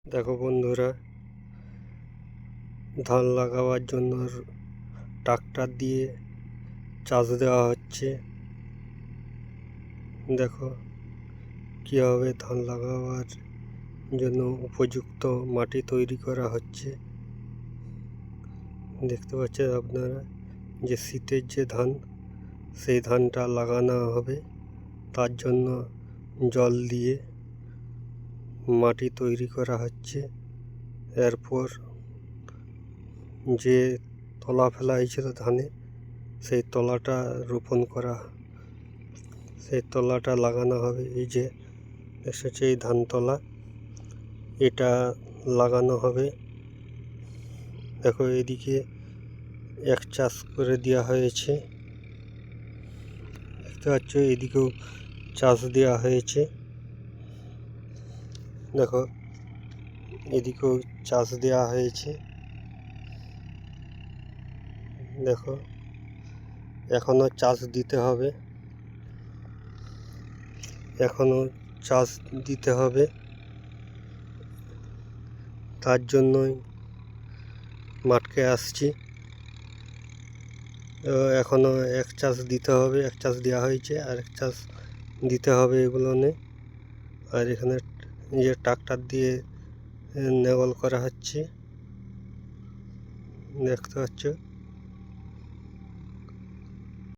দেখো বন্ধুরা, ধান লাগাবার জন্য ট্রাক্টর দিয়ে চাষ দেওয়া হচ্ছে। দেখো কীভাবে ধান লাগাবার জন্য উপযুক্ত মাটি তৈরি করা হচ্ছে। দেখতে পাচ্ছেন আপনারা যে শীতের যে ধান, সেই ধানটা লাগানো হবে। তার জন্য জল দিয়ে মাটি তৈরি করা হচ্ছে। এরপর যে তলা ফেলা হয়েছিল ধানে, সেই তলাটা রোপণ করা, সেই তলাটা লাগানো হবে। এই যে এসেছে এই ধান তলা, এটা লাগানো হবে। দেখো এদিকে এক চাষ করে দেওয়া হয়েছে, দেখতে পাচ্ছ এদিকেও চাষ দেওয়া হয়েছে। দেখো এদিকেও চাষ দেওয়া হয়েছে। দেখো এখনো চাষ দিতে হবে, এখনো চাষ দিতে হবে। তার জন্যই মাঠকে আসছি। এখনো এক চাষ দিতে হবে, এক চাষ দেওয়া হয়েছে, আর এক চাষ দিতে হবে এগুলো নিয়ে। আর এখানে যে ট্রাক্টর দিয়ে নেগল করা হচ্ছে, দেখতে পাচ্ছ।